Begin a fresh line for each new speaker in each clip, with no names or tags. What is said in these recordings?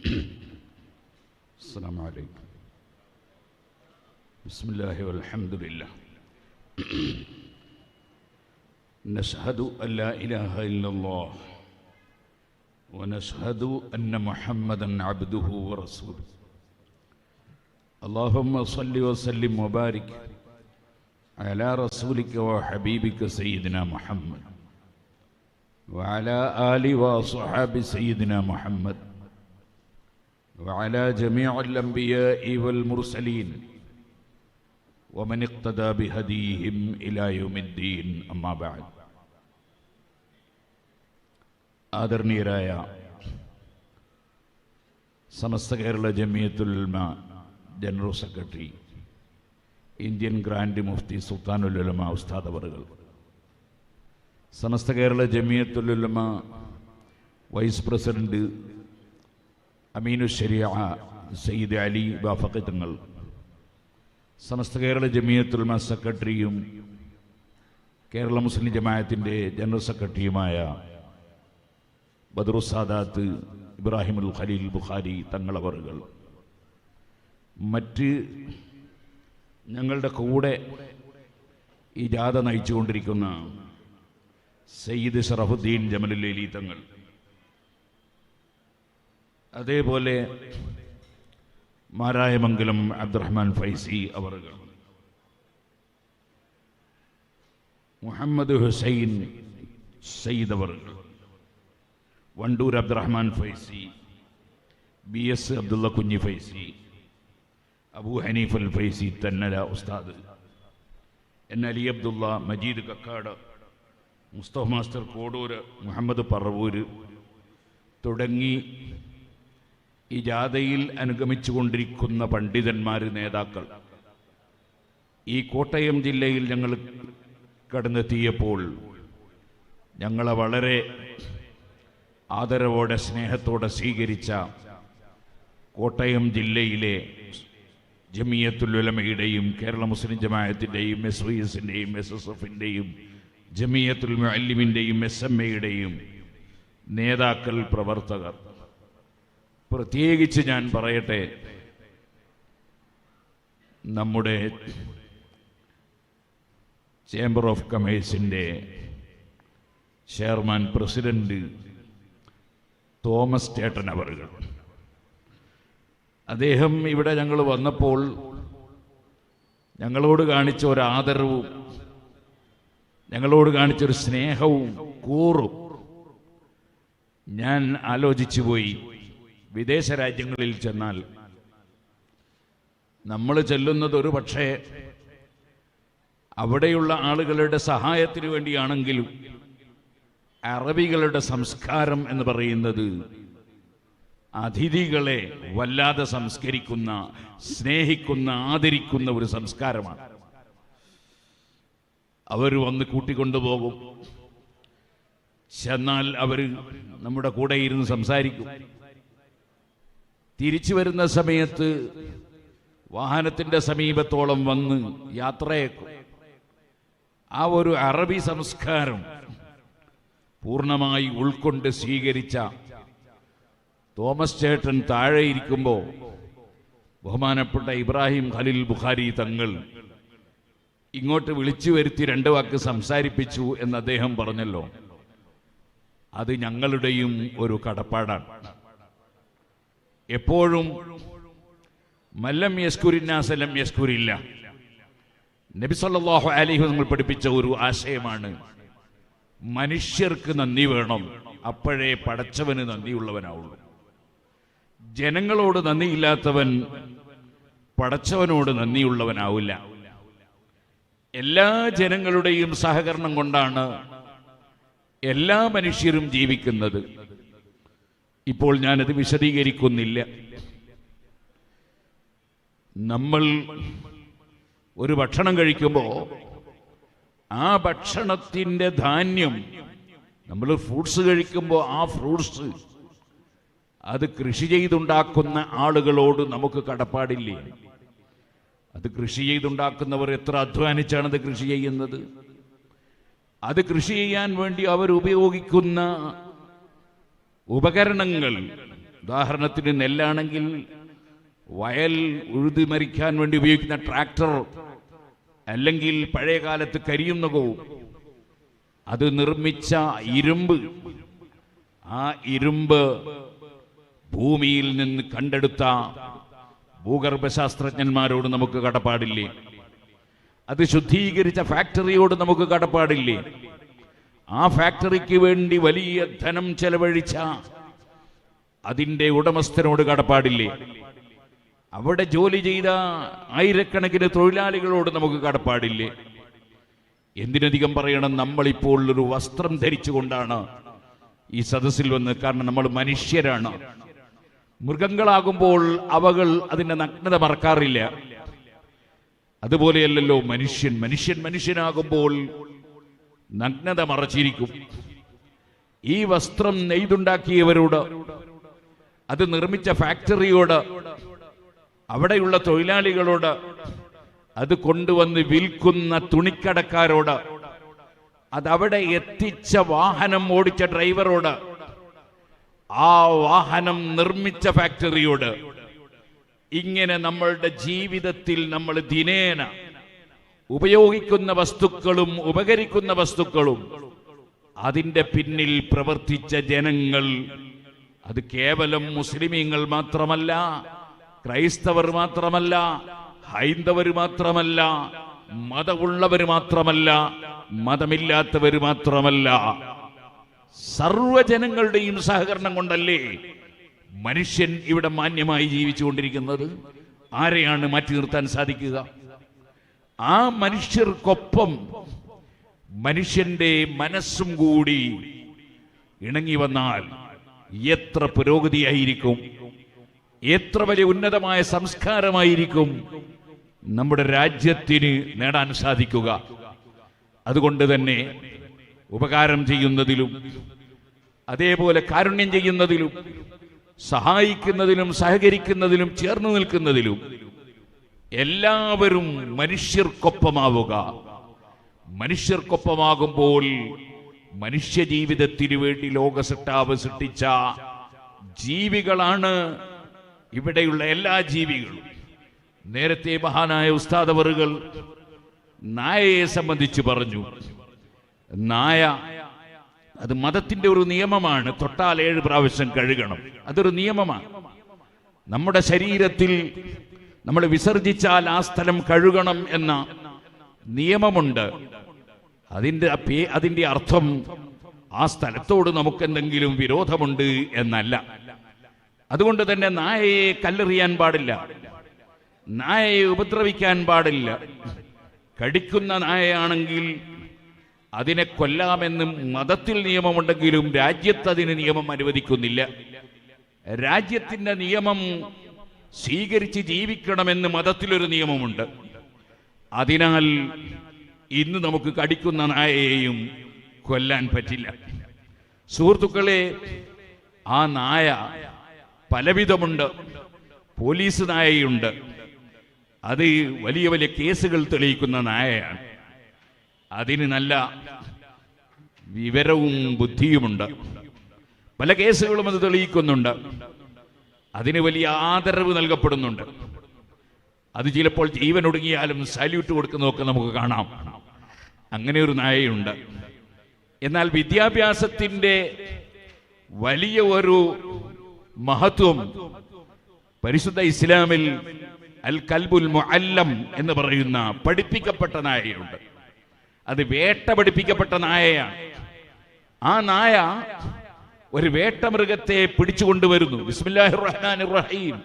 السلام عليكم. بسم الله والحمد لله. نشهد أن لا إله إلا الله ونشهد أن محمدا عبده ورسوله. اللهم صل وسلم وبارك على رسولك وحبيبك سيدنا محمد وعلى آل وصحاب سيدنا محمد وعلى جميع الأنبياء والمرسلين ومن اقتدى بهديهم إلى يوم الدين. أما بعد. ആദരണീയരായ Samastha Kerala Jamiyyathul Ulama general secretary, Indian grand മുഫ്തി സുൽത്താനുൽ ഉലമ ഉസ്താദ് അവറുകൾ, സമസ്ത കേരള ജമിയത്തുൽ ഉലമ വൈസ് പ്രസിഡന്റ് അമീനു ശരിയ സയ്യിദ് അലി ബാഫഖി തങ്ങൾ, സമസ്ത കേരള ജമിയത്തുൽ ഉലമ സെക്രട്ടറിയും കേരള മുസ്ലിം ജമാഅത്തിൻ്റെ ജനറൽ സെക്രട്ടറിയുമായ ബദറുസാദാത്ത് ഇബ്രാഹിമുൽ ഖലീൽ ബുഖാരി തങ്ങളവറുകൾ, മറ്റ് ഞങ്ങളുടെ കൂടെ ഈ ജാഥ നയിച്ചുകൊണ്ടിരിക്കുന്ന സയ്യിദ് ഷറഫുദ്ദീൻ ജമലുൽ തങ്ങൾ, അതേപോലെ മാരായമംഗലം അബ്ദുറഹ്മാൻ ഫൈസി അവറുകൾ, മുഹമ്മദ് ഹുസൈൻ സയ്യിദ് അവറുകൾ, വണ്ടൂർ അബ്ദുറഹ്മാൻ ഫൈസി, BS അബ്ദുള്ള കുഞ്ഞി ഫൈസി, അബൂ ഹനീഫ് അൽ ഫൈസി തന്നല ഉസ്താദ്, അലി അബ്ദുള്ള, മജീദ് കക്കാട്, മുസ്തഫ മാസ്റ്റർ കോടൂർ, മുഹമ്മദ് പറവൂർ തുടങ്ങി ഈ ജാഥയിൽ അനുഗമിച്ചുകൊണ്ടിരിക്കുന്ന പണ്ഡിതന്മാർ, നേതാക്കൾ, ഈ കോട്ടയം ജില്ലയിൽ ഞങ്ങൾ കടന്നെത്തിയപ്പോൾ ഞങ്ങളെ വളരെ ആദരവോടെ സ്നേഹത്തോടെ സ്വീകരിച്ച കോട്ടയം ജില്ലയിലെ ജമിയത്തുൽ ഉലമയുടെയും കേരള മുസ്ലിം ജമാഅത്തിൻ്റെയും SYSൻ്റെയും SSFൻ്റെയും ജമിയത്തുൽ മുഅല്ലിമീൻ്റെയും SMAയുടെയും നേതാക്കൾ, പ്രവർത്തകർ, പ്രത്യേകിച്ച് ഞാൻ പറയട്ടെ, നമ്മുടെ ചേംബർ ഓഫ് കൊമേഴ്സിൻ്റെ ചെയർമാൻ പ്രസിഡന്റ് തോമസ് ചേട്ടൻ അവറുകൾ, അദ്ദേഹം ഇവിടെ ഞങ്ങൾ വന്നപ്പോൾ ഞങ്ങളോട് കാണിച്ച ഒരു ആദരവും ഞങ്ങളോട് കാണിച്ചൊരു സ്നേഹവും കൂറും ഞാൻ ആലോചിച്ചു പോയി. വിദേശ രാജ്യങ്ങളിൽ ചെന്നാൽ നമ്മൾ ചെല്ലുന്നത് ഒരു പക്ഷേ അവിടെയുള്ള ആളുകളുടെ സഹായത്തിന് വേണ്ടിയാണെങ്കിലും അറബികളുടെ സംസ്കാരം എന്ന് പറയുന്നത് അതിഥികളെ വല്ലാതെ സംസ്കരിക്കുന്ന, സ്നേഹിക്കുന്ന, ആദരിക്കുന്ന ഒരു സംസ്കാരമാണ്. അവർ വന്ന് കൂട്ടിക്കൊണ്ടുപോകും, ചെന്നാൽ അവർ നമ്മുടെ കൂടെ ഇരുന്ന് സംസാരിക്കും. തിരിച്ചു വരുന്ന സമയത്ത് വാഹനത്തിൻ്റെ സമീപത്തോളം വന്ന് യാത്രയേക്കും. ആ ഒരു അറബി സംസ്കാരം പൂർണ്ണമായി ഉൾക്കൊണ്ട് സ്വീകരിച്ച തോമസ് ചേട്ടൻ താഴെ ഇരിക്കുമ്പോൾ ബഹുമാനപ്പെട്ട ഇബ്രാഹിം ഖലീൽ ബുഖാരി തങ്ങൾ ഇങ്ങോട്ട് വിളിച്ചു വരുത്തി 2 വാക്ക് സംസാരിപ്പിച്ചു എന്ന് അദ്ദേഹം പറഞ്ഞല്ലോ. അത് ഞങ്ങളുടെയും ഒരു കടപ്പാടാണ്. എപ്പോഴും മല്ലം യസ്കുരിന്നാസ ലം യസ്കുരില്ല, നബി സല്ലല്ലാഹു അലൈഹി വസല്ലം പഠിപ്പിച്ച ഒരു ആശയമാണ്. മനുഷ്യർക്ക് നന്ദി വേണം, അപ്പോഴേ പടച്ചവന് നന്ദിയുള്ളവനാവുള്ളൂ. ജനങ്ങളോട് നന്ദിയില്ലാത്തവൻ പടച്ചവനോട് നന്ദിയുള്ളവനാവില്ല. എല്ലാ ജനങ്ങളുടെയും സഹകരണം കൊണ്ടാണ് എല്ലാ മനുഷ്യരും ജീവിക്കുന്നത്. ഇപ്പോൾ ഞാനത് വിശദീകരിക്കുന്നില്ല. നമ്മൾ ഒരു ഭക്ഷണം കഴിക്കുമ്പോൾ ആ ഭക്ഷണത്തിൻ്റെ ധാന്യം, നമ്മൾ ഫ്രൂട്ട്സ് കഴിക്കുമ്പോൾ ആ ഫ്രൂട്ട്സ് അത് കൃഷി ചെയ്തുണ്ടാക്കുന്ന ആളുകളോട് നമുക്ക് കടപ്പാടില്ലേ? അത് കൃഷി ചെയ്തുണ്ടാക്കുന്നവർ എത്ര അധ്വാനിച്ചാണ് അത് കൃഷി ചെയ്യുന്നത്. അത് കൃഷി ചെയ്യാൻ വേണ്ടി അവർ ഉപയോഗിക്കുന്ന ഉപകരണങ്ങൾ, ഉദാഹരണത്തിന് നെല്ലാണെങ്കിൽ വയൽ ഉഴുതുമരിക്കാൻ വേണ്ടി ഉപയോഗിക്കുന്ന ട്രാക്ടർ, അല്ലെങ്കിൽ പഴയ കാലത്ത് കരിയുന്നകവും, അത് നിർമ്മിച്ച ഇരുമ്പ്, ആ ഇരുമ്പ് ഭൂമിയിൽ നിന്ന് കണ്ടെടുത്ത ഭൂഗർഭശാസ്ത്രജ്ഞന്മാരോട് നമുക്ക് കടപ്പാടില്ലേ? അത് ശുദ്ധീകരിച്ച ഫാക്ടറിയോട് നമുക്ക് കടപ്പാടില്ലേ? ആ ഫാക്ടറിക്ക് വേണ്ടി വലിയ ധനം ചെലവഴിച്ച അതിൻ്റെ ഉടമസ്ഥനോട് കടപ്പാടില്ലേ? അവിടെ ജോലി ചെയ്ത ആയിരക്കണക്കിന് തൊഴിലാളികളോട് നമുക്ക് കടപ്പാടില്ലേ? എന്തിനധികം പറയണം, നമ്മളിപ്പോൾ ഒരു വസ്ത്രം ധരിച്ചുകൊണ്ടാണ് ഈ സദസ്സിൽ വന്ന്. കാരണം നമ്മൾ മനുഷ്യരാണ്. മൃഗങ്ങളാകുമ്പോൾ അവകൾ അതിൻ്റെ നഗ്നത മറക്കാറില്ല. അതുപോലെയല്ലല്ലോ മനുഷ്യൻ. മനുഷ്യനാകുമ്പോൾ നഗ്നത മറച്ചിരിക്കും. ഈ വസ്ത്രം നെയ്തുണ്ടാക്കിയവരോട്, അത് നിർമ്മിച്ച ഫാക്ടറിയോട്, അവിടെയുള്ള തൊഴിലാളികളോട്, അത് കൊണ്ടുവന്ന് വിൽക്കുന്ന തുണിക്കടക്കാരോട്, അതവിടെ എത്തിച്ച വാഹനം ഓടിച്ച ഡ്രൈവറോട്, ആ വാഹനം നിർമ്മിച്ച ഫാക്ടറിയോട്, ഇങ്ങനെ നമ്മളുടെ ജീവിതത്തിൽ നമ്മൾ ദിനേന ഉപയോഗിക്കുന്ന വസ്തുക്കളും ഉപകരിക്കുന്ന വസ്തുക്കളും അതിൻ്റെ പിന്നിൽ പ്രവർത്തിച്ച ജനങ്ങൾ, അത് കേവലം മുസ്ലിമീങ്ങൾ മാത്രമല്ല, ക്രൈസ്തവർ മാത്രമല്ല, ഹൈന്ദവർ മാത്രമല്ല, മതമുള്ളവർ മാത്രമല്ല, മതമില്ലാത്തവർ മാത്രമല്ല, സർവ്വജനങ്ങളുടെയും സഹകരണം കൊണ്ടല്ലേ മനുഷ്യൻ ഇവിടെ മാന്യമായി ജീവിച്ചുകൊണ്ടിരിക്കുന്നത്. ആരെയാണ് മാറ്റി നിർത്താൻ സാധിക്കുക? ആ മനുഷ്യർക്കൊപ്പം മനുഷ്യന്റെ മനസ്സും കൂടി ഇണങ്ങി വന്നാൽ എത്ര പുരോഗതിയായിരിക്കും, എത്ര വലിയ ഉന്നതമായ സംസ്കാരമായിരിക്കും നമ്മുടെ രാജ്യത്തിന് നേടാൻ സാധിക്കുക. അതുകൊണ്ട് തന്നെ ഉപകാരം ചെയ്യുന്നതിലും, അതേപോലെ കാരുണ്യം ചെയ്യുന്നതിലും, സഹായിക്കുന്നതിലും, സഹകരിക്കുന്നതിലും, ചേർന്ന് നിൽക്കുന്നതിലും എല്ലാവരും മനുഷ്യർക്കൊപ്പമാവുക. മനുഷ്യർക്കൊപ്പമാകുമ്പോൾ മനുഷ്യ ജീവിതത്തിന് വേണ്ടി ലോകസൃഷ്ടാവ് സൃഷ്ടിച്ച ജീവികളാണ് ഇവിടെയുള്ള എല്ലാ ജീവികളും. നേരത്തെ മഹാനായ ഉസ്താദ് അവറുകൾ നായയെ സംബന്ധിച്ച് പറഞ്ഞു. നായ അത് മതത്തിന്റെ ഒരു നിയമമാണ്. തൊട്ടാൽ 7 പ്രാവശ്യം കഴുകണം. അതൊരു നിയമമാണ്. നമ്മുടെ ശരീരത്തിൽ നമ്മൾ വിസർജിച്ചാൽ ആ സ്ഥലം കഴുകണം എന്ന നിയമമുണ്ട്. അതിന്റെ അർത്ഥം ആ സ്ഥലത്തോട് നമുക്കെന്തെങ്കിലും വിരോധമുണ്ട് എന്നല്ല. അതുകൊണ്ട് തന്നെ നായയെ കല്ലെറിയാൻ പാടില്ല, നായയെ ഉപദ്രവിക്കാൻ പാടില്ല. കടിക്കുന്ന നായയാണെങ്കിൽ അതിനെ കൊല്ലാമെന്നും മതത്തിൽ നിയമമുണ്ടെങ്കിലും രാജ്യത്ത് അതിന് നിയമം അനുവദിക്കുന്നില്ല. രാജ്യത്തിന്റെ നിയമം സ്വീകരിച്ച് ജീവിക്കണമെന്ന് മതത്തിലൊരു നിയമമുണ്ട്. അതിനാൽ ഇന്ന് നമുക്ക് കടിക്കുന്ന നായയെയും കൊല്ലാൻ പറ്റില്ല. സുഹൃത്തുക്കളെ, ആ നായ പലവിധമുണ്ട്. പോലീസ് നായയുണ്ട്, അത് വലിയ വലിയ കേസുകൾ തെളിയിക്കുന്ന നായയാണ്. അതിന് നല്ല വിവരവും ബുദ്ധിയുമുണ്ട്. പല കേസുകളും അത് തെളിയിക്കുന്നുണ്ട്. അതിന് വലിയ ആദരവ് നൽകപ്പെടുന്നുണ്ട്. അത് ചിലപ്പോൾ ജീവൻ ഒടുങ്ങിയാലും സല്യൂട്ട് കൊടുക്കുന്നതൊക്കെ നമുക്ക് കാണാം. അങ്ങനെ ഒരു നായയുണ്ട്. എന്നാൽ വിദ്യാഭ്യാസത്തിന്റെ വലിയ ഒരു മഹത്വം പരിശുദ്ധ ഇസ്ലാമിൽ അൽ കൽബുൽ മുഅല്ലം എന്ന് പറയുന്ന പഠിപ്പിക്കപ്പെട്ട നായയുണ്ട്. അത് വേട്ട പഠിപ്പിക്കപ്പെട്ട നായയാണ്. ആ നായ ഒരു വേട്ടമൃഗത്തെ പിടിച്ചുകൊണ്ടുവരുന്നു. ബിസ്മില്ലാഹിർ റഹ്മാനിർ റഹീം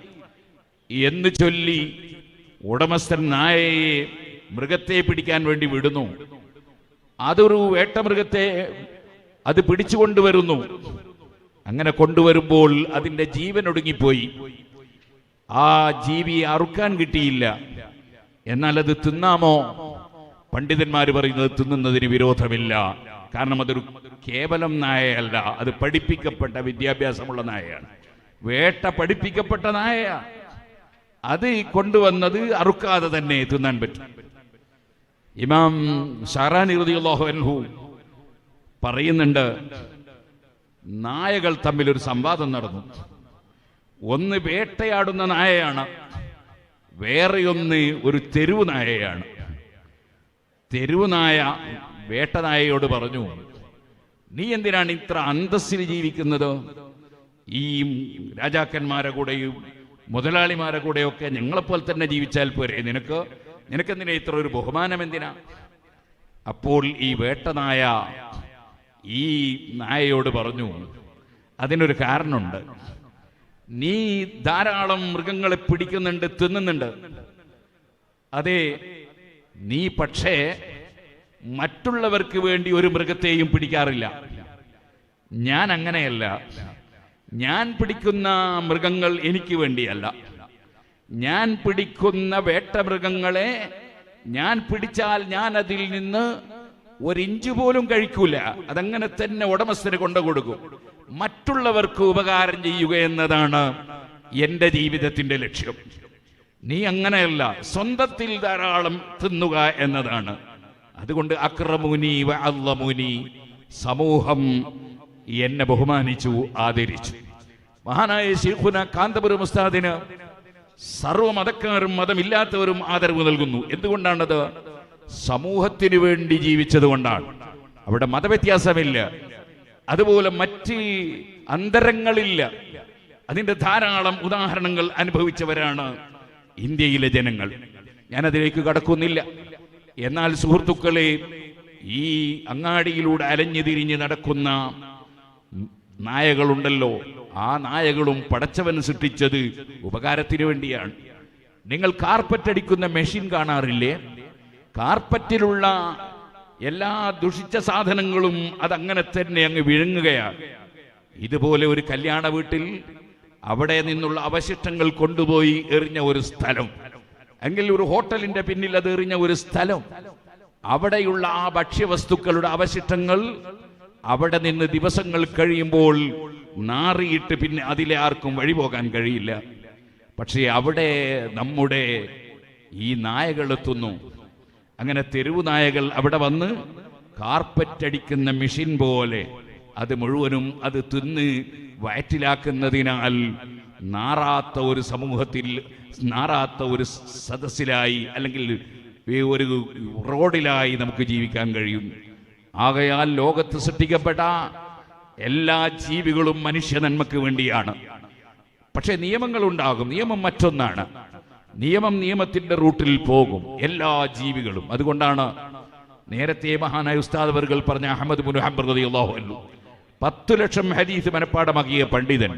എന്ന് ചൊല്ലി ഉടമസ്ഥൻ നായയെ മൃഗത്തെ പിടിക്കാൻ വേണ്ടി വിടുന്നു. അതൊരു വേട്ടമൃഗത്തെ അത് പിടിച്ചുകൊണ്ടുവരുന്നു. അങ്ങനെ കൊണ്ടുവരുമ്പോൾ അതിന്റെ ജീവൻ ഒടുങ്ങിപ്പോയി. ആ ജീവിയെ അറുക്കാൻ കിട്ടിയില്ല. എന്നാൽ അത് തിന്നാമോ? പണ്ഡിതന്മാർ പറയുന്നത് തിന്നുന്നതിന് വിരോധമില്ല. കാരണം അതൊരു കേവലം നായയല്ല, അത് പഠിപ്പിക്കപ്പെട്ട വിദ്യാഭ്യാസമുള്ള നായയാണ്. വേട്ട പഠിപ്പിക്കപ്പെട്ട നായയാണ്. അത് കൊണ്ടുവന്നത് അറുക്കാതെ തന്നെ തിന്നാൻ പറ്റും. ഇമാം ഷാറാനി റളിയല്ലാഹു അൻഹു പറയുന്നുണ്ട്, നായകൾ തമ്മിൽ ഒരു സംവാദം നടന്നു. ഒന്ന് വേട്ടയാടുന്ന നായയാണ്, വേറെയൊന്ന് ഒരു തെരുവ് നായയാണ്. തെരുവ് നായ വേട്ടനായയോട് പറഞ്ഞു, നീ എന്തിനാണ് ഇത്ര അന്തസ്സിൽ ജീവിക്കുന്നത്? ഈ രാജാക്കന്മാരെ കൂടെയും മുതലാളിമാരെ കൂടെയൊക്കെ ഞങ്ങളെപ്പോലെ തന്നെ ജീവിച്ചാൽ പോരെ, നിനക്കെന്തിനാ ഇത്ര ഒരു ബഹുമാനം എന്തിനാ? അപ്പോൾ ഈ വേട്ടനായ ഈ നായയോട് പറഞ്ഞു, അതിനൊരു കാരണമുണ്ട്. നീ ധാരാളം മൃഗങ്ങളെ പിടിക്കുന്നുണ്ട്, തിന്നുന്നുണ്ട്. അതെ, നീ പക്ഷേ മറ്റുള്ളവർക്ക് വേണ്ടി ഒരു മൃഗത്തെയും പിടിക്കാറില്ല. ഞാൻ അങ്ങനെയല്ല. ഞാൻ പിടിക്കുന്ന മൃഗങ്ങൾ എനിക്ക് വേണ്ടിയല്ല. ഞാൻ പിടിക്കുന്ന വേട്ടമൃഗങ്ങളെ ഞാൻ പിടിച്ചാൽ ഞാൻ അതിൽ നിന്ന് ഒരിഞ്ച് പോലും കഴിക്കൂല. അതങ്ങനെ തന്നെ ഉടമസ്ഥന് കൊണ്ടു കൊടുക്കും. മറ്റുള്ളവർക്ക് ഉപകാരം ചെയ്യുക എന്നതാണ് എൻ്റെ ജീവിതത്തിന്റെ ലക്ഷ്യം. നീ അങ്ങനെയല്ല, സ്വന്തത്തിൽ ധാരാളം തിന്നുക എന്നതാണ്. അതുകൊണ്ട് അക്രമുനി വഅല്ലമുനി, സമൂഹം എന്നെ ബഹുമാനിച്ചു, ആദരിച്ചു. മഹാനായ ശൈഖുന കാന്തപുരം ഉസ്താദിന് സർവ്വമതക്കാരും മതമില്ലാത്തവരും ആദരവ് നൽകുന്നു. എന്തുകൊണ്ടാണത്? സമൂഹത്തിന് വേണ്ടി ജീവിച്ചത് കൊണ്ടാണ്. അവിടെ മതവ്യത്യാസമില്ല, അതുപോലെ മറ്റ് അന്തരങ്ങളില്ല. അതിന്റെ ധാരാളം ഉദാഹരണങ്ങൾ അനുഭവിച്ചവരാണ് ഇന്ത്യയിലെ ജനങ്ങൾ. ഞാനതിലേക്ക് കടക്കുന്നില്ല. എന്നാൽ സുഹൃത്തുക്കളെ, ഈ അങ്ങാടിയിലൂടെ അലഞ്ഞു തിരിഞ്ഞ് നടക്കുന്ന നായകളുണ്ടല്ലോ, ആ നായകളും പടച്ചവൻ സൃഷ്ടിച്ചത് ഉപകാരത്തിന് വേണ്ടിയാണ്. നിങ്ങൾ കാർപ്പറ്റ് അടിക്കുന്ന മെഷീൻ കാണാറില്ലേ? കാർപ്പറ്റിലുള്ള എല്ലാ ദുഷിച്ച സാധനങ്ങളും അതങ്ങനെ തന്നെ അങ്ങ് വിഴുങ്ങുകയാണ്. ഇതുപോലെ ഒരു കല്യാണ വീട്ടിൽ അവിടെ നിന്നുള്ള അവശിഷ്ടങ്ങൾ കൊണ്ടുപോയി എറിഞ്ഞ ഒരു സ്ഥലം, എങ്കിൽ ഒരു ഹോട്ടലിന്റെ പിന്നിൽ അത് എറിഞ്ഞ ഒരു സ്ഥലം, അവിടെയുള്ള ആ ഭക്ഷ്യവസ്തുക്കളുടെ അവശിഷ്ടങ്ങൾ അവിടെ നിന്ന് ദിവസങ്ങൾ കഴിയുമ്പോൾ നാറിയിട്ട് പിന്നെ അതിലെ ആർക്കും വഴിപോകാൻ കഴിയില്ല. പക്ഷേ അവിടെ നമ്മുടെ ഈ നായകൾ എത്തുന്നു. അങ്ങനെ തെരുവു നായകൾ അവിടെ വന്ന് കാർപ്പറ്റ് അടിക്കുന്ന മെഷീൻ പോലെ അത് മുഴുവനും അത് തിന്ന് വയറ്റിലാക്കുന്നതിനാൽ നാറാത്ത ഒരു സമൂഹത്തിൽ, നാറാത്ത ഒരു സദസ്സിലായി അല്ലെങ്കിൽ ഒരു റോഡിലായി നമുക്ക് ജീവിക്കാൻ കഴിയും. ആകയാൽ ലോകത്ത് സൃഷ്ടിക്കപ്പെട്ട എല്ലാ ജീവികളും മനുഷ്യ നന്മക്ക് വേണ്ടിയാണ്. പക്ഷെ നിയമങ്ങളുണ്ടാകും. നിയമം മറ്റൊന്നാണ്. നിയമത്തിന്റെ റൂട്ടിൽ പോകും എല്ലാ ജീവികളും. അതുകൊണ്ടാണ് നേരത്തെ മഹാനായ ഉസ്താദ് അവർകൾ പറഞ്ഞ അഹ്മദ് ബിൻ ഹംബൽ റളിയല്ലാഹു അൻഹു 10 ലക്ഷം ഹദീസ് മനപ്പാടമാക്കിയ പണ്ഡിതൻ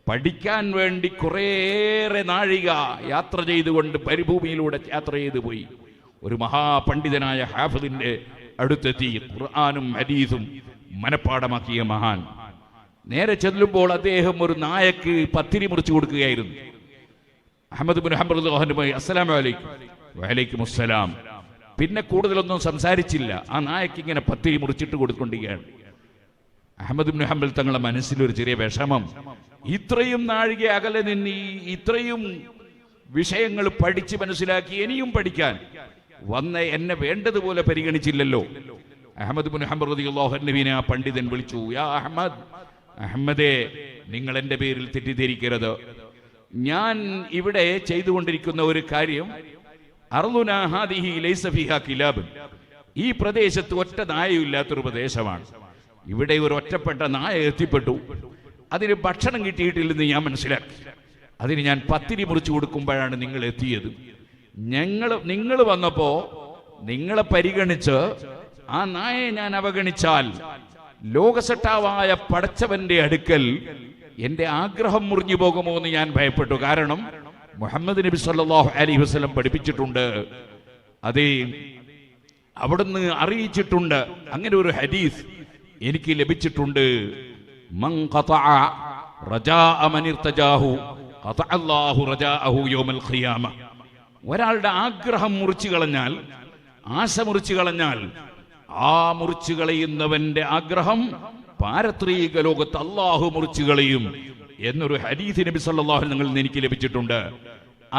പഠിക്കാൻ വേണ്ടി കുറേയേറെ നാഴിക യാത്ര ചെയ്തുകൊണ്ട് മരുഭൂമിയിലൂടെ യാത്ര ചെയ്തു പോയി. ഒരു മഹാപണ്ഡിതനായ ഹാഫിദിന്റെ അടുത്തെത്തി ഖുർആനും ഹദീസും മനപ്പാടമാക്കിയ മഹാൻ. നേരെ ചെല്ലുമ്പോൾ അദ്ദേഹം ഒരു നായക്ക് പത്തിരി മുറിച്ചു കൊടുക്കുകയായിരുന്നു. അഹ്മദ് ബിൻ ഹംബൽ റളിയല്ലാഹു അൻഹു അസ്സലാമു അലൈക്കും. വഅലൈക്കും അസ്സലാം. പിന്നെ കൂടുതലൊന്നും സംസാരിച്ചില്ല. ആ നായക്ക് ഇങ്ങനെ പത്തിരി മുറിച്ചിട്ട് കൊടുക്കൊണ്ടിരിക്കുകയാണ്. അഹ്മദ് ബിൻ ഹംബൽ തങ്ങളുടെ മനസ്സിലൊരു ചെറിയ വിഷമം. ഇത്രയും നാഴിക അകലെ നിന്ന് ഇത്രയും വിഷയങ്ങൾ പഠിച്ച് മനസ്സിലാക്കി ഇനിയും പഠിക്കാൻ വന്ന എന്നെ വേണ്ടതുപോലെ പരിഗണിച്ചില്ലല്ലോ. അഹ്മദ് ബിൻ ഹംബൽ റളിയല്ലാഹു അൻഹുവിനെ ആ പണ്ഡിതൻ വിളിച്ചു. യാ അഹ്മദ്, അഹ്മദേ, നിങ്ങൾ എൻ്റെ പേരിൽ തെറ്റിദ്ധരിക്കരുത്. ഞാൻ ഇവിടെ ചെയ്തുകൊണ്ടിരിക്കുന്ന ഒരു കാര്യം, അർളുനാ ഹാദിഹി ലൈസ ഫീഹാ കിലാബ്, ഈ പ്രദേശത്ത് ഒറ്റ നായയില്ലാത്തൊരു പ്രദേശമാണ്. ഇവിടെ ഒരു ഒറ്റപ്പെട്ട നായ എത്തിപ്പെട്ടു. അതിന് ഭക്ഷണം കിട്ടിയിട്ടില്ലെന്ന് ഞാൻ മനസ്സിലാക്കി. അതിന് ഞാൻ പത്തിരി മുറിച്ചു കൊടുക്കുമ്പോഴാണ് നിങ്ങൾ എത്തിയത്. നിങ്ങൾ വന്നപ്പോ നിങ്ങളെ പരിഗണിച്ച് ആ നായയെ ഞാൻ അവഗണിച്ചാൽ ലോകസട്ടാവായ പടച്ചവന്റെ അടുക്കൽ എന്റെ ആഗ്രഹം മുറിഞ്ഞു പോകുമോ എന്ന് ഞാൻ ഭയപ്പെട്ടു. കാരണം മുഹമ്മദ് നബി സല്ലല്ലാഹു അലൈഹി വസല്ലം പഠിപ്പിച്ചിട്ടുണ്ട്, അതേ അവിടുന്ന് അറിയിച്ചിട്ടുണ്ട്, അങ്ങനെ ഒരു ഹദീസ് എനിക്ക് ലഭിച്ചിട്ടുണ്ട്. മൻ ഖതഅ റജാഅ മൻ ഇർതജാഹു ഖതഅ അല്ലാഹു റജാഅഹു യൗമൽ ഖിയാമ. ഒരാളുടെ ആഗ്രഹം മുറിച്ചു കളഞ്ഞാൽ, ആശ മുറിച്ചു കളഞ്ഞാൽ, ആ മുറിച്ചു കളയുന്നവന്റെ ആഗ്രഹം പാരത്രിക ലോകത്ത് അല്ലാഹു മുറിച്ചു കളയും എന്നൊരു ഹദീസ് നബി സല്ലല്ലാഹു അലൈഹി വസല്ലം എനിക്ക് ലഭിച്ചിട്ടുണ്ട്.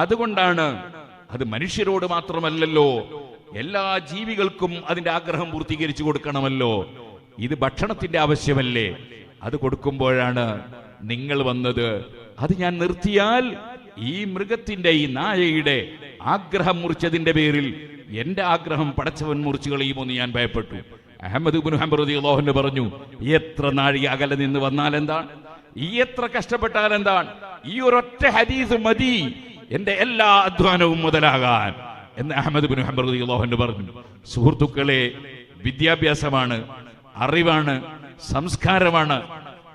അതുകൊണ്ടാണ്, അത് മനുഷ്യരോട് മാത്രമല്ലല്ലോ, എല്ലാ ജീവികൾക്കും അതിന്റെ ആഗ്രഹം പൂർത്തീകരിച്ചു കൊടുക്കണമല്ലോ. ഇത് ഭക്ഷണത്തിന്റെ ആവശ്യമല്ലേ, അത് കൊടുക്കുമ്പോഴാണ് നിങ്ങൾ വന്നത്. അത് ഞാൻ നിർത്തിയാൽ ഈ മൃഗത്തിന്റെ, ഈ നായയുടെ ആഗ്രഹം മുറിച്ചതിന്റെ പേരിൽ എന്റെ ആഗ്രഹം പടച്ചവൻ മുറിച്ചു കളയുമെന്ന് ഞാൻ ഭയപ്പെട്ടു. അഹ്മദ് ഇബ്നു ഹംബൽ റളിയല്ലാഹു അൻഹു പറഞ്ഞു, എത്ര നാഴിക അകലെ നിന്ന് വന്നാൽ എന്താണ്, ഈ എത്ര കഷ്ടപ്പെട്ടാൽ എന്താണ്, ഈ ഒരൊറ്റ ഹദീസ് മതി എന്റെ എല്ലാ അധ്വാനവും മുതലാകാൻ എന്ന് അഹ്മദ് ഇബ്നു ഹംബൽ റളിയല്ലാഹു അൻഹു പറഞ്ഞു. സുഹൃത്തുക്കളെ, വിദ്യാഭ്യാസമാണ്, അറിവാണ്, സംസ്കാരമാണ്,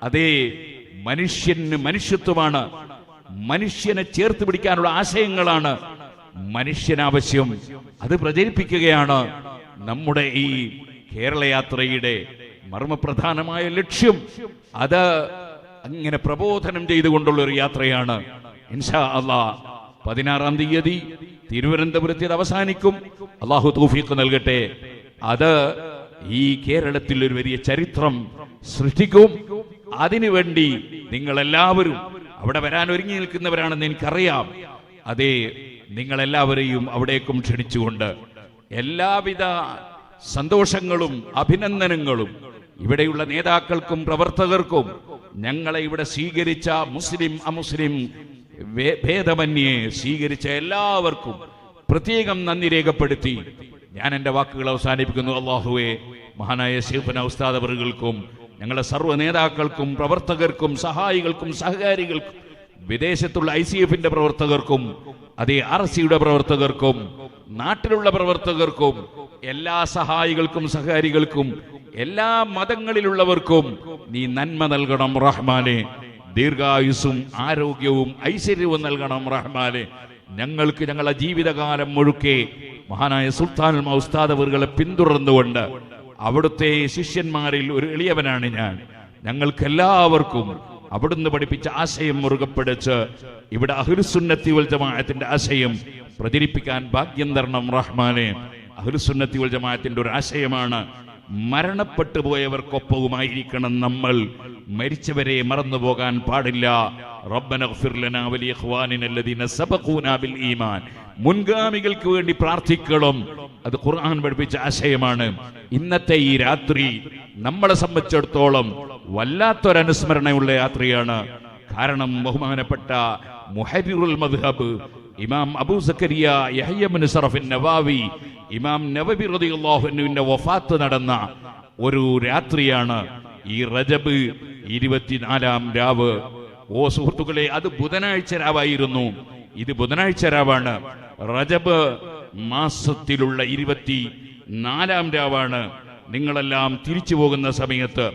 അതേ മനുഷ്യന് മനുഷ്യത്വമാണ്, മനുഷ്യനെ ചേർത്ത് പിടിക്കാനുള്ള ആശയങ്ങളാണ് മനുഷ്യനാവശ്യം. അത് പ്രചരിപ്പിക്കുകയാണ് നമ്മുടെ ഈ കേരള യാത്രയുടെ മർമ്മപ്രധാനമായ ലക്ഷ്യം. അത് അങ്ങനെ പ്രബോധനം ചെയ്തുകൊണ്ടുള്ള ഒരു യാത്രയാണ്. ഇൻഷാ അല്ലാഹ് 16-ാം തീയതി തിരുവനന്തപുരത്ത് അവസാനിക്കും. അല്ലാഹു തൗഫീഖ് നൽകട്ടെ. അത് ഈ കേരളത്തിൽ ഒരു വലിയ ചരിത്രം സൃഷ്ടിക്കും. അതിനുവേണ്ടി നിങ്ങളെല്ലാവരും അവിടെ വരാൻ ഒരുങ്ങി നിൽക്കുന്നവരാണെന്ന് എനിക്കറിയാം. അതേ, നിങ്ങളെല്ലാവരെയും അവിടേക്കും ക്ഷണിച്ചുകൊണ്ട് എല്ലാവിധ സന്തോഷങ്ങളും അഭിനന്ദനങ്ങളും ഇവിടെയുള്ള നേതാക്കൾക്കും പ്രവർത്തകർക്കും, ഞങ്ങളെ ഇവിടെ സ്വീകരിച്ച മുസ്ലിം അമുസ്ലിം ഭേദമന്യേ സ്വീകരിച്ച എല്ലാവർക്കും പ്രത്യേകം നന്ദി രേഖപ്പെടുത്തി ഞാൻ എൻ്റെ വാക്കുകൾ അവസാനിപ്പിക്കുന്നു. അല്ലാഹുവേ, മഹാനായ ശൈഖുനാ ഉസ്താദ് അവറുകൾക്കും ഞങ്ങളുടെ സർവ്വ നേതാക്കൾക്കും പ്രവർത്തകർക്കും സഹായികൾക്കും സഹകാരികൾക്കും വിദേശത്തുള്ള ICF-ന്റെ പ്രവർത്തകർക്കും അതേ RC-യുടെ പ്രവർത്തകർക്കും നാട്ടിലുള്ള പ്രവർത്തകർക്കും എല്ലാ സഹായികൾക്കും സഹകാരികൾക്കും എല്ലാ മതങ്ങളിലുള്ളവർക്കും നീ നന്മ നൽകണം റഹ്മാനെ. ദീർഘായുസ്സും ആരോഗ്യവും ഐശ്വര്യവും നൽകണം റഹ്മാനെ. ഞങ്ങൾക്ക് ഞങ്ങളുടെ ജീവിതകാലം മുഴുക്കെ മഹാനായ സുൽത്താൻ ഉസ്താദ് അവറുകളെ പിന്തുടർന്നുകൊണ്ട്, അവിടുത്തെ ശിഷ്യന്മാരിൽ ഒരു എളിയവനാണ് ഞാൻ, ഞങ്ങൾക്കെല്ലാവർക്കും അവിടുന്ന് പഠിപ്പിച്ച ആശയം മുറുകെ പിടിച്ച് ഇവിടെ അഹ്ലുസുന്നത്തി വൽ ജമാഅത്തിന്റെ ആശയം പ്രചരിപ്പിക്കാൻ ഭാഗ്യം തരണം റഹ്മാനെ. അഹ്ലുസുന്നത്തി വൽ ജമാഅത്തിന്റെ ഒരു ആശയമാണ് മരണപ്പെട്ടു പോയവർക്കൊപ്പവുമായിരിക്കണം നമ്മൾ, മരിച്ചവരെ മറന്നുപോകാൻ പാടില്ല. റബ്ബന ഗ്ഫിർ ലനാ വലി ഇഖ്വാനിന അല്ലദീന സബഖൂനാ ബിൽ ഈമാൻ, മുൻഗാമികൾക്ക് വേണ്ടി പ്രാർത്ഥിക്കണം. അത് ഖുർആൻ പഠിപ്പിച്ച ആശയമാണ്. ഇന്നത്തെ ഈ രാത്രി നമ്മളെ സംബന്ധിച്ചിടത്തോളം വല്ലാത്തൊരനുസ്മരണയുള്ള യാത്രയാണ്. കാരണം ബഹുമാനപ്പെട്ട മുഹരിറുൽ മദ്ഹബ് ഇമാം അബൂ സക്കരിയ യഹ്യ ഇബ്നു ശറഫ് നവാവി, ഇമാം നവവി റളിയല്ലാഹു അൻഹുവിന്റെ വഫാത്ത് നടന്ന ഒരു രാത്രിയാണ് ഈ റജബ് 24-ാം രാവ്. ഓ സുഹൃത്തുക്കളെ, അത് ബുധനാഴ്ച രാവായിരുന്നു. ഇത് ബുധനാഴ്ച രാവാണ്. റജബ് മാസത്തിലുള്ള 24-ാം രാവാണ്. നിങ്ങളെല്ലാം തിരിച്ചു പോകുന്ന സമയത്ത്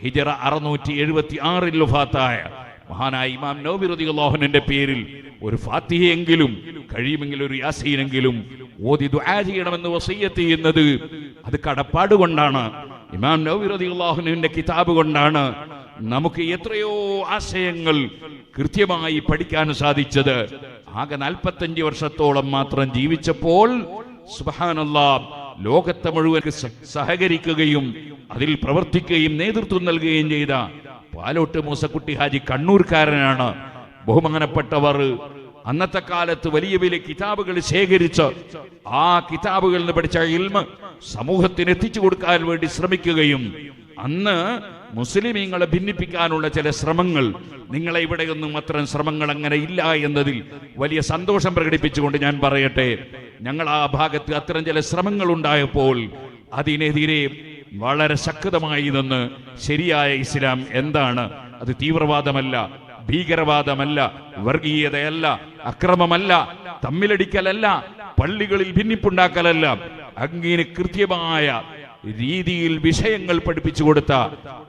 ഹിജറ 676-ൽ വഫാത്തായ മഹാനായ ഇമാം നവവി റളിയല്ലാഹു അൻഹുവിന്റെ പേരിൽ ഒരു ഫാത്തിഹയെങ്കിലും കഴിയുമെങ്കിൽ ഒരു യാസീനെങ്കിലും ഓതി ദുആ ചെയ്യണമെന്ന് വസിയ്യത്ത് ചെയ്യുന്നത് അത് കടപ്പാട് കൊണ്ടാണ്. ഇമാം നവവി റളിയല്ലാഹു അൻഹുവിന്റെ കിതാബ് കൊണ്ടാണ് നമുക്ക് എത്രയോ ആശയങ്ങൾ കൃത്യമായി പഠിക്കാൻ സാധിച്ചത്. ആകെ 45 വർഷത്തോളം മാത്രം ജീവിച്ചപ്പോൾ സുബ്ഹാനല്ലാഹ് ലോകത്തെ മുഴുവൻ സഹകരിക്കുകയും അതിൽ പ്രവർത്തിക്കുകയും നേതൃത്വം നൽകുകയും ചെയ്ത പാലോട്ട് മൂസക്കുട്ടി ഹാജി കണ്ണൂർക്കാരനാണ്. ബഹുമാനപ്പെട്ടവർ അന്നത്തെ കാലത്ത് വലിയ വലിയ കിതാബുകൾ ശേഖരിച്ച് ആ കിതാബുകളിൽ നിന്ന് പഠിച്ച ഇൽമ സമൂഹത്തിന് എത്തിച്ചു കൊടുക്കാൻ വേണ്ടി ശ്രമിക്കുകയും അന്ന് മുസ്ലിമീങ്ങളെ ഭിന്നിപ്പിക്കാനുള്ള ചില ശ്രമങ്ങൾ, നിങ്ങളെ ഇവിടെയൊന്നും അത്തരം ശ്രമങ്ങൾ അങ്ങനെ ഇല്ല എന്നതിൽ വലിയ സന്തോഷം പ്രകടിപ്പിച്ചുകൊണ്ട് ഞാൻ പറയട്ടെ, ഞങ്ങൾ ആ ഭാഗത്ത് അത്തരം ചില ശ്രമങ്ങൾ ഉണ്ടായപ്പോൾ അതിനെതിരെ വളരെ ശക്തമായി നിന്ന് ശരിയായ ഇസ്ലാം എന്താണ്, അത് തീവ്രവാദമല്ല, ഭീകരവാദമല്ല, വർഗീയതയല്ല, അക്രമമല്ല, തമ്മിലടിക്കലല്ല, പള്ളികളിൽ ഭിന്നിപ്പുണ്ടാക്കലല്ല, അങ്ങനെ കൃത്യമായ രീതിയിൽ വിഷയങ്ങൾ പഠിപ്പിച്ചു കൊടുത്ത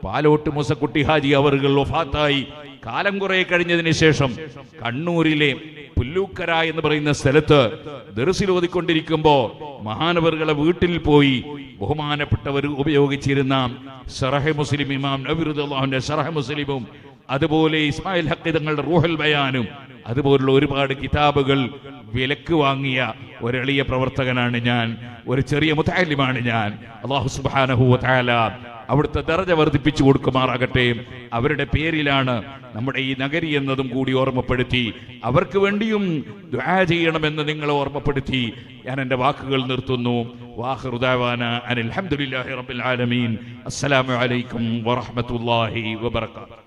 പാലോട്ട് മൂസക്കുട്ടി ഹാജി അവറുകൾ വഫാത്തായി കാലം കുറെ കഴിഞ്ഞതിന് ശേഷം കണ്ണൂരിലെ പുല്ലൂക്കര എന്ന് പറയുന്ന സ്ഥലത്ത് ദർസിൽ ഓതിക്കൊണ്ടിരിക്കുമ്പോ മഹാനവറുകളെ വീട്ടിൽ പോയി ബഹുമാനപ്പെട്ടവർ ഉപയോഗിച്ചിരുന്ന ശറഹ് മുസ്ലിം, ഇമാം നവവി റളിയല്ലാഹു അൻഹുവിന്റെ ശറഹ് മുസ്ലിമും അതുപോലെ ഇസ്മായിൽ ഹഖ് തങ്ങളുടെ റൂഹുൽ ബയാനും അതുപോലുള്ള ഒരുപാട് കിതാബുകൾ വിലക്ക് വാങ്ങിയ ഒരെളിയ പ്രവർത്തകനാണ് ഞാൻ, ഒരു ചെറിയ മുതഅല്ലിമാണ് ഞാൻ. അല്ലാഹു സുബ്ഹാനഹു വ തആല അവിടുത്തെ ദർജ വർദ്ധിപ്പിച്ചു കൊടുക്കുമാറാകട്ടെ. അവരുടെ പേരിലാണ് നമ്മുടെ ഈ നഗരി എന്നതും കൂടി ഓർമ്മപ്പെടുത്തി അവർക്ക് വേണ്ടിയും ദുആ ചെയ്യണമെന്ന് നിങ്ങളെ ഓർമ്മപ്പെടുത്തി ഞാൻ എൻ്റെ വാക്കുകൾ നിർത്തുന്നു. വാഖിറു ദഅവാന അനിൽ ഹംദുലില്ലാഹി റബ്ബിൽ ആലമീൻ. അസ്സലാമു അലൈക്കും വറഹ്മത്തുള്ളാഹി വബറകാതുഹു.